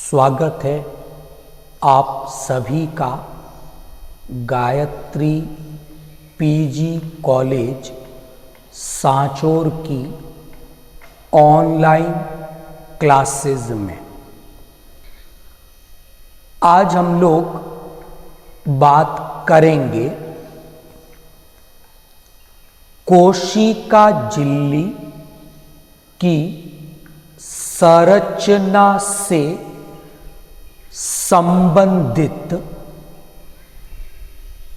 स्वागत है आप सभी का गायत्री पीजी कॉलेज सांचौर की ऑनलाइन क्लासेस में। आज हम लोग बात करेंगे कोशिका झिल्ली की संरचना से संबंधित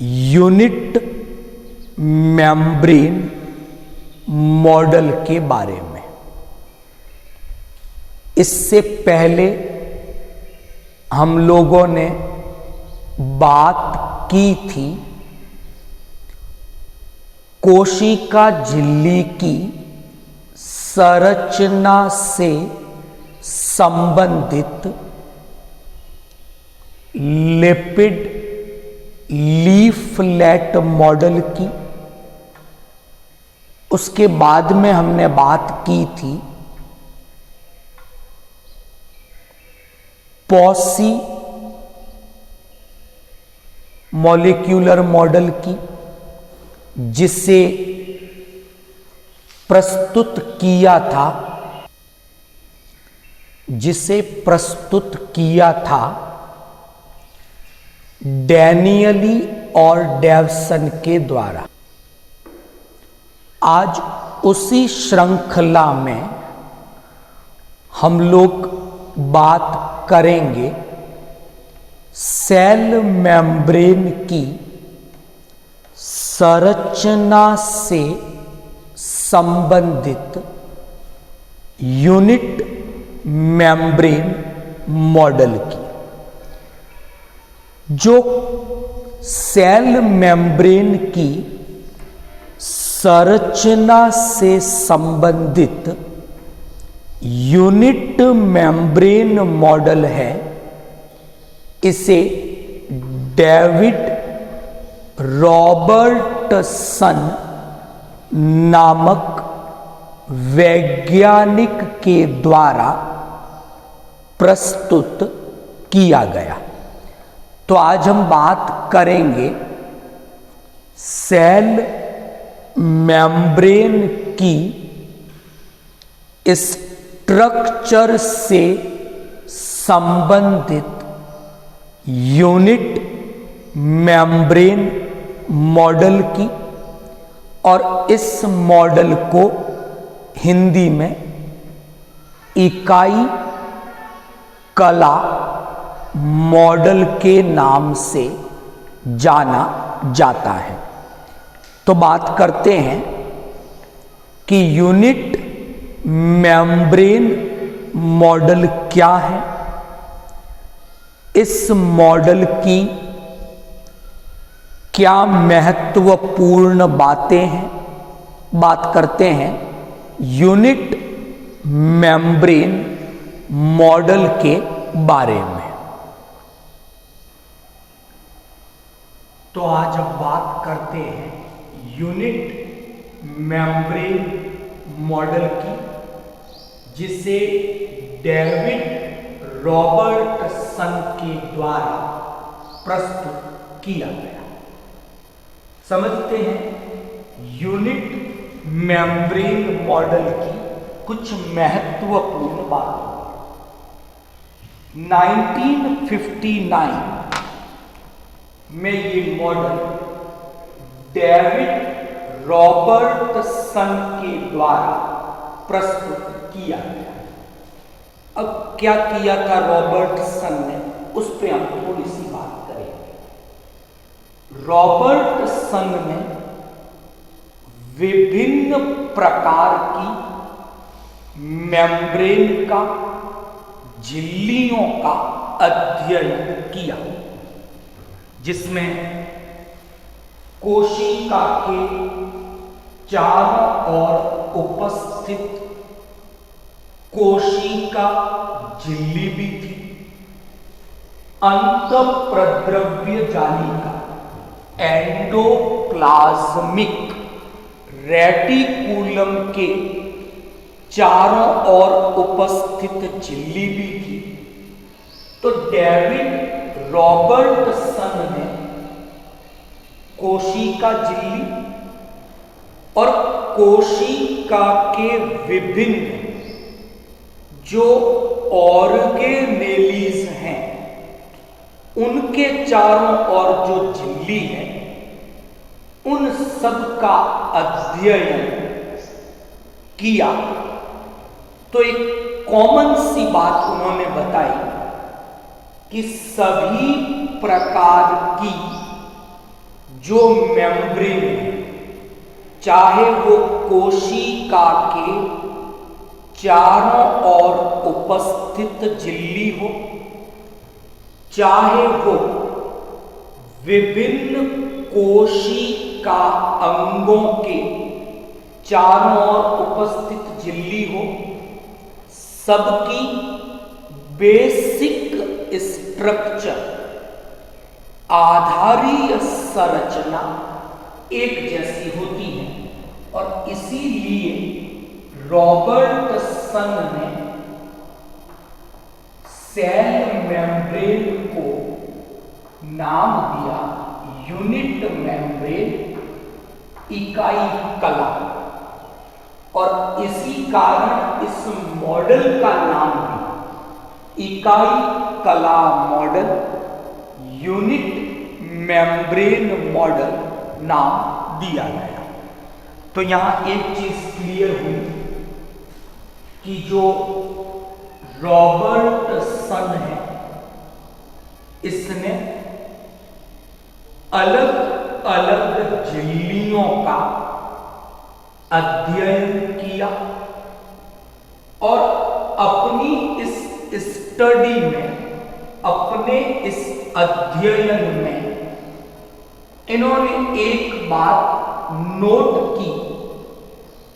यूनिट मेम्ब्रेन मॉडल के बारे में। इससे पहले हम लोगों ने बात की थी कोशिका झिल्ली की संरचना से संबंधित लिपिड लीफलेट मॉडल की। उसके बाद में हमने बात की थी पॉसी मॉलिक्यूलर मॉडल की, जिसे प्रस्तुत किया था डैनियली और डेवसन के द्वारा। आज उसी श्रृंखला में हम लोग बात करेंगे सेल मेम्ब्रेन की संरचना से संबंधित यूनिट मेम्ब्रेन मॉडल की। जो सेल मेम्ब्रेन की संरचना से संबंधित यूनिट मेम्ब्रेन मॉडल है, इसे डेविड रॉबर्टसन नामक वैज्ञानिक के द्वारा प्रस्तुत किया गया। तो आज हम बात करेंगे सेल मेम्ब्रेन की स्ट्रक्चर से संबंधित यूनिट मेम्ब्रेन मॉडल की, और इस मॉडल को हिंदी में इकाई कला मॉडल के नाम से जाना जाता है। तो बात करते हैं कि यूनिट मेम्ब्रेन मॉडल क्या है, इस मॉडल की क्या महत्वपूर्ण बातें हैं। बात करते हैं यूनिट मेम्ब्रेन मॉडल के बारे में। तो आज अब बात करते हैं यूनिट मेम्ब्रेन मॉडल की, जिसे डेविड रॉबर्टसन के द्वारा प्रस्तुत किया गया। समझते हैं यूनिट मेम्ब्रेन मॉडल की कुछ महत्वपूर्ण बातें। 1959 में ये मॉडल डेविड रॉबर्टसन के द्वारा प्रस्तुत किया गया। अब क्या किया था रॉबर्टसन ने, उस पे हम थोड़ी सी बात करेंगे। रॉबर्टसन ने विभिन्न प्रकार की मेम्ब्रेन का, झिल्लियों का अध्ययन किया, जिसमें कोशिका के चारों ओर उपस्थित कोशिका झिल्ली भी थी, अंतःप्रद्रव्य जालिका एंडोप्लाज्मिक रेटिकुलम के चारों ओर उपस्थित झिल्ली भी थी, तो डेविड रॉबर्टसन ने कोशिका झिल्ली और कोशिका के विभिन्न जो ऑर्गेनेलीज हैं उनके चारों ओर जो झिल्ली है उन सब का अध्ययन किया। तो एक कॉमन सी बात उन्होंने बताई कि सभी प्रकार की जो मेम्ब्रेन है, चाहे वो कोशिका के चारों ओर उपस्थित झिल्ली हो, चाहे वो विभिन्न कोशिका अंगों के चारों ओर उपस्थित झिल्ली हो, सबकी बेसिक स्ट्रक्चर, आधारीय संरचना एक जैसी होती है। और इसीलिए रॉबर्टसन ने सेल मेम्ब्रेन को नाम दिया यूनिट मेम्ब्रेन, इकाई कला। और इसी कारण इस मॉडल का नाम भी इकाई कला मॉडल, यूनिट मेम्ब्रेन मॉडल नाम दिया गया। तो यहां एक चीज क्लियर हुई कि जो रॉबर्टसन है इसने अलग अलग झिल्लियों का अध्ययन किया और अपनी इस स्टडी में, अपने इस अध्ययन में इन्होंने एक बात नोट की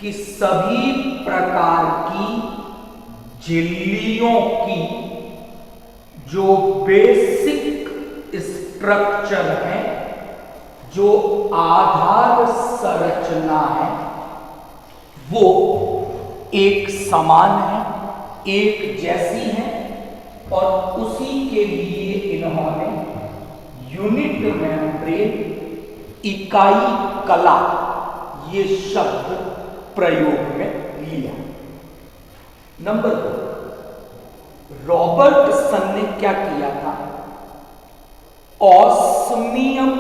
कि सभी प्रकार की झिल्लियों की जो बेसिक स्ट्रक्चर है, जो आधार संरचना है, वो एक समान है, एक जैसी है। और उसी के लिए इन्होंने यूनिट मेम्ब्रेन, इकाई कला, ये शब्द प्रयोग में लिया। नंबर 2, रॉबर्टसन ने क्या किया था? ऑस्मियम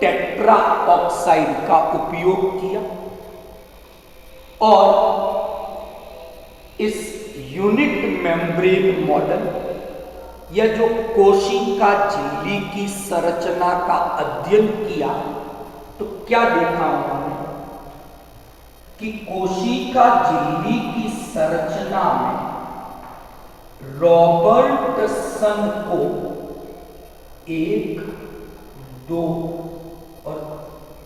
टेट्रा ऑक्साइड का उपयोग किया और इस यूनिट मेम्ब्रेन मॉडल या जो कोशिका झिल्ली की संरचना का अध्ययन किया। तो क्या देखा उन्होंने कि कोशिका झिल्ली की संरचना में रॉबर्टसन को 1, 2 और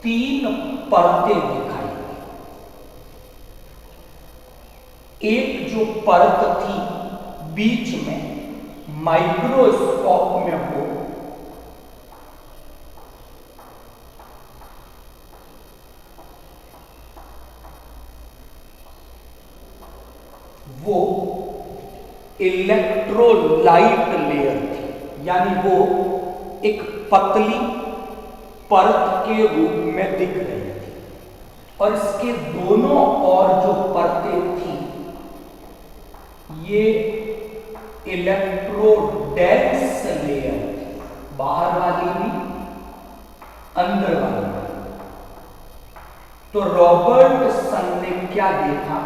3 परतें दिखाई दी। एक जो परत थी बीच में माइक्रोस्कोप में वो इलेक्ट्रोलाइट लेयर थी, यानी वो एक पतली परत के रूप में दिख रही थी। और इसके दोनों ओर जो परतें थी ये इलेक्ट्रोडेंस लेयर थी, बाहर वाली भी अंदर वाली भी। तो रॉबर्टसन ने क्या देखा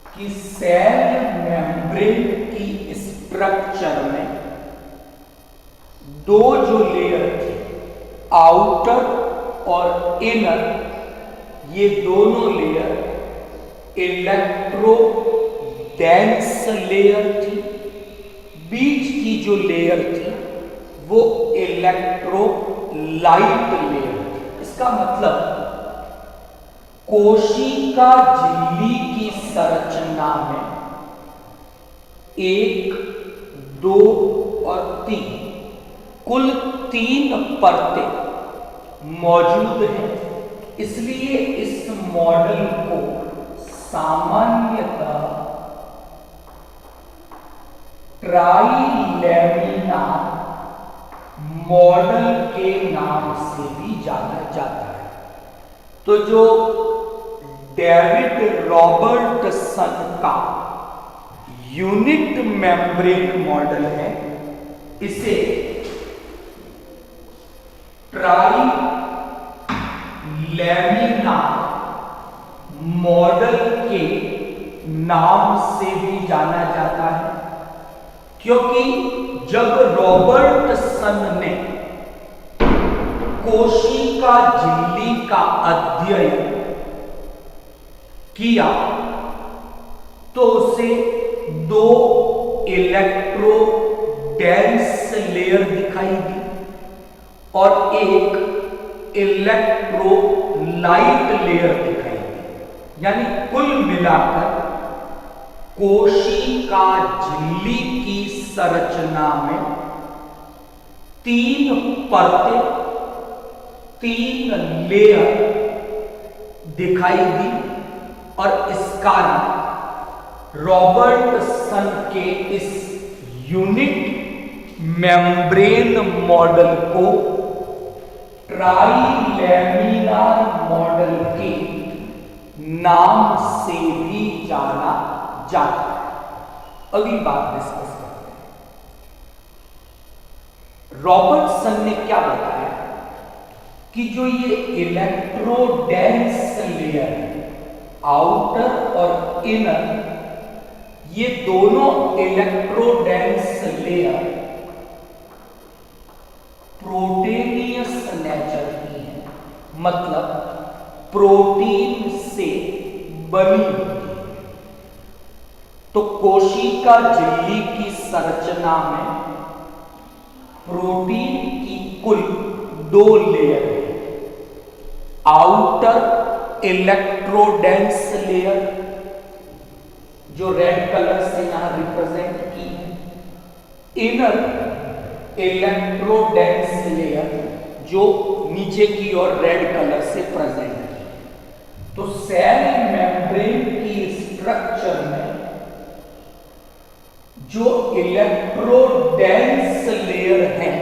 कि सेल मेम्ब्रेन की स्ट्रक्चर में 2 जो लेयर थी, आउटर और इनर, ये दोनों लेयर इलेक्ट्रो डेंस लेयर थी। बीच की जो लेयर थी वो इलेक्ट्रोलाइट लेयर थी। इसका मतलब कोशिका झिल्ली की संरचना में 1, 2 और 3 कुल 3 परतें मौजूद हैं। इसलिए इस मॉडल को सामान्यतः ट्राइलेमिनार मॉडल के नाम से भी जाना जाता है। तो जो डेविड रॉबर्टसन का यूनिट मेम्ब्रेन मॉडल है, इसे ट्राइलेमिनार मॉडल के नाम से भी जाना जाता है, क्योंकि जब रॉबर्टसन ने कोशिका झिल्ली का अध्ययन किया तो उसे दो इलेक्ट्रोडेंस लेयर दिखाई दी और एक इलेक्ट्रोलाइट लेयर दिखाई दी। यानी कुल मिलाकर कोशिका झिल्ली की संरचना में तीन परतें, तीन लेयर दिखाई दी और इस कारण रॉबर्टसन के इस यूनिट मेम्ब्रेन मॉडल को ट्राइलेमिनार मॉडल के नाम से भी जाना जाता है। अगली बात डिस्कस करते हैं। रॉबर्टसन ने क्या बताया कि जो ये इलेक्ट्रोडेंस लेयर है, आउटर और इनर, ये दोनों इलेक्ट्रोडेंस लेयर प्रोटीनियस नेचर की है, मतलब प्रोटीन से बनी होती है। तो कोशिका झिल्ली की संरचना में प्रोटीन की कुल दो लेयर है, आउटर इलेक्ट्रोडेंस लेयर जो रेड कलर से यहां रिप्रेजेंट की है, इनर इलेक्ट्रोडेंस लेयर जो नीचे की ओर रेड कलर से प्रेजेंट की। तो सेल मेम्ब्रेन की स्ट्रक्चर में जो इलेक्ट्रोडेंस लेयर है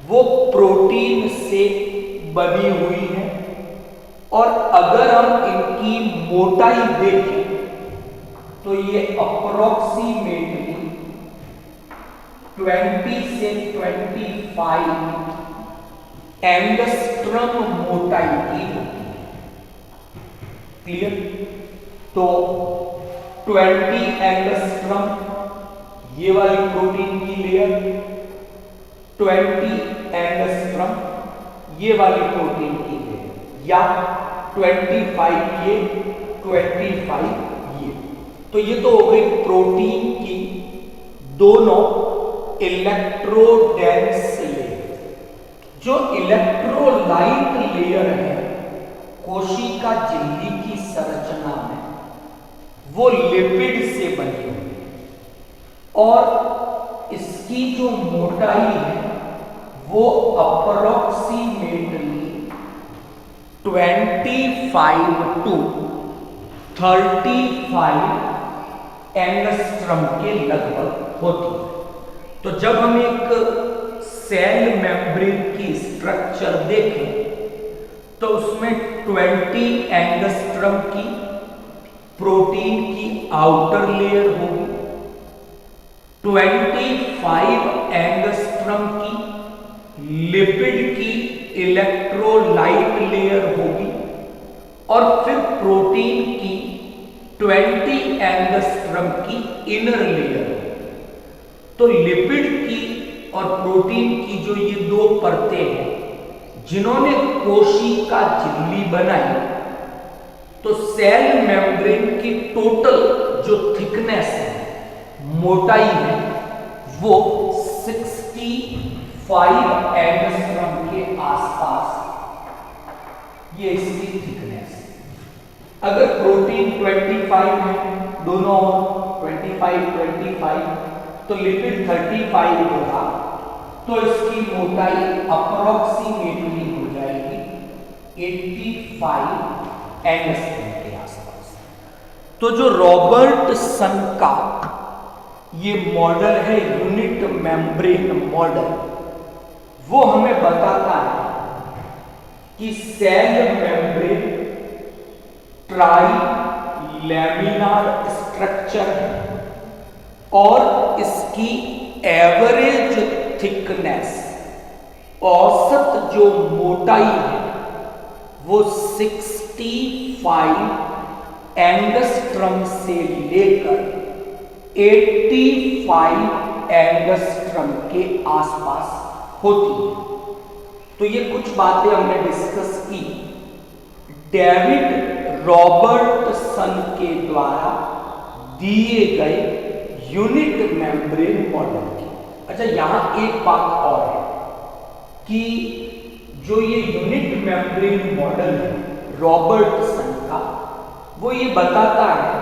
वो प्रोटीन से बनी हुई है और अगर हम इनकी मोटाई देखें तो ये अप्रोक्सीमेटली 20 से 25 एंगस्ट्रम मोटाई की होती है। क्लियर? तो 20 एंगस्ट्रम ये वाली प्रोटीन की लेयर, 20 एंगस्ट्रम ये वाली प्रोटीन की लेयर, या 25 ये, 25 ये। तो ये तो हो गई प्रोटीन की दोनों इलेक्ट्रोडेंस लेयर। जो इलेक्ट्रोलाइट लेयर है कोशिका झिल्ली की संरचना में, वो लिपिड से बनी हुई है और इसकी जो मोटाई है वो अप्रोक्सीमेटली 25 टू 35 एंगस्ट्रम के लगभग होती है। तो जब हम एक सेल मेम्ब्रेन की स्ट्रक्चर देखें तो उसमें 20 एंगस्ट्रम की प्रोटीन की आउटर लेयर होगी, 25 एंगस्ट्रम की लिपिड की इलेक्ट्रोलाइट लेयर होगी और फिर प्रोटीन की 20 एंगस्ट्रम की इनर लेयर। तो लिपिड की और प्रोटीन की जो ये दो परतें हैं जिन्होंने कोशिका झिल्ली बनाई, तो सेल मेम्ब्रेन की टोटल जो थिकनेस है, मोटाई है, वो 65 एंगस्ट्रम के आसपास ये इसकी थिकनेस है। अगर प्रोटीन 25 है, दोनों 25 तो लिपिड 35 होगा, तो इसकी मोटाई अप्रोक्सीमेटली हो जाएगी 85 एंगस्ट्रम के आसपास। तो जो रॉबर्टसन का ये मॉडल है यूनिट मेम्ब्रेन मॉडल। वो हमें बताता है कि cell membrane trilaminar structure है और इसकी एवरेज थिकनेस, औसत जो मोटाई है वो 65 एंगस्ट्रम से लेकर 85 एंगस्ट्रम के आसपास होती है। तो ये कुछ बातें हमने डिस्कस की डेविड रॉबर्टसन के द्वारा दिए गए यूनिट मेम्ब्रेन मॉडल की। अच्छा, यहां एक बात और है कि जो ये यूनिट मेम्ब्रेन मॉडल है रॉबर्टसन का, वो ये बताता है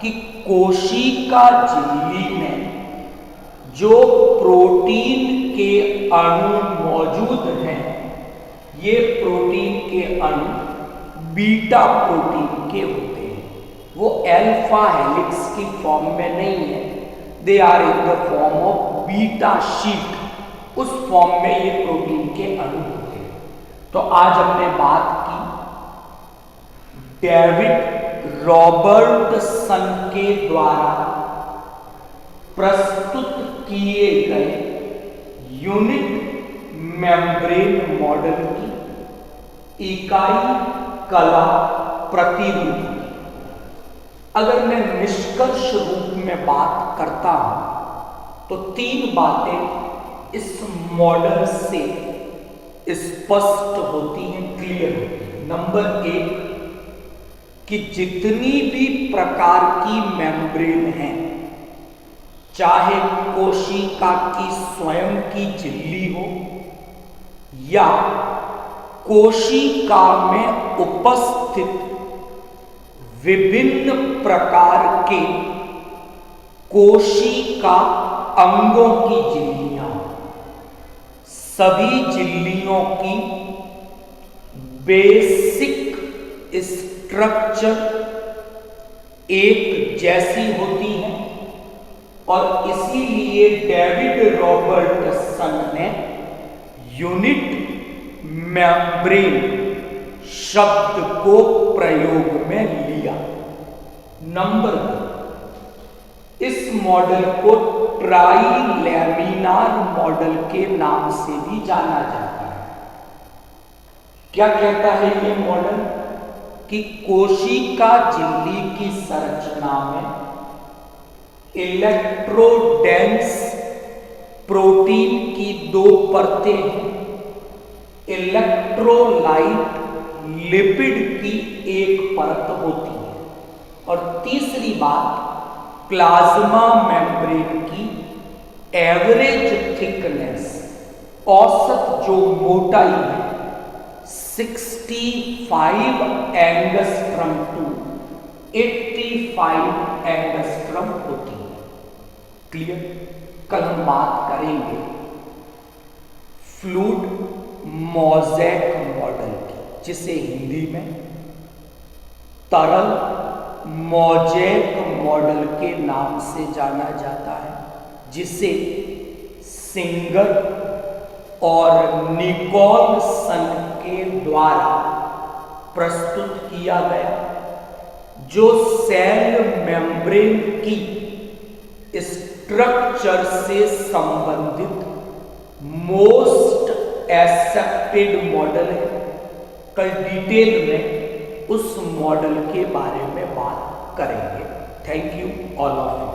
कि कोशिका झिल्ली में जो प्रोटीन के अणु मौजूद हैं, ये प्रोटीन के अणु बीटा प्रोटीन के होते हैं। वो अल्फा हेलिक्स की फॉर्म में नहीं है, they are in the form of beta sheet. उस फॉर्म में ये प्रोटीन के अणु होते हैं। तो आज हमने बात की डेविड रॉबर्टसन के द्वारा प्रस्तुत किए गए यूनिट मेम्ब्रेन मॉडल की इकाई कला प्रतिरूप की। अगर मैं निष्कर्ष रूप में बात करता हूं तो 3 बातें इस मॉडल से स्पष्ट होती हैं, क्लियर होती हैं। नंबर 1 कि जितनी भी प्रकार की मेम्ब्रेन हैं, चाहे कोशिका की स्वयं की झिल्ली हो या कोशिका में उपस्थित विभिन्न प्रकार के कोशिका अंगों की झिल्लियां, सभी झिल्लियों की बेसिक स्ट्रक्चर एक जैसी होती है और इसीलिए डेविड रॉबर्टसन ने यूनिट मेम्ब्रेन शब्द को प्रयोग में लिया। नंबर 2, इस मॉडल को ट्राइलैमिनार मॉडल के नाम से भी जाना जाता है। क्या कहता है ये मॉडल कि कोशिका झिल्ली की संरचना में इलेक्ट्रोडेंस प्रोटीन की 2 परतें हैं, इलेक्ट्रोलाइट लिपिड की 1 परत होती है और तीसरी बात, प्लाज्मा मेम्ब्रेन की एवरेज थिकनेस, औसत जो मोटाई है 65 एंगस्ट्रम टू 85 एंगस्ट्रम होती है। क्लियर? कल हम बात करेंगे फ्लूइड मोज़ेक मॉडल की, जिसे हिंदी में तरल मोज़ेक मॉडल के नाम से जाना जाता है, जिसे सिंगर और निकोलसन के द्वारा प्रस्तुत किया गया, जो सेल मेम्ब्रेन की स्ट्रक्चर से संबंधित मोस्ट एक्सेप्टेड मॉडल है। कल डिटेल में उस मॉडल के बारे में बात करेंगे। Thank you all of you.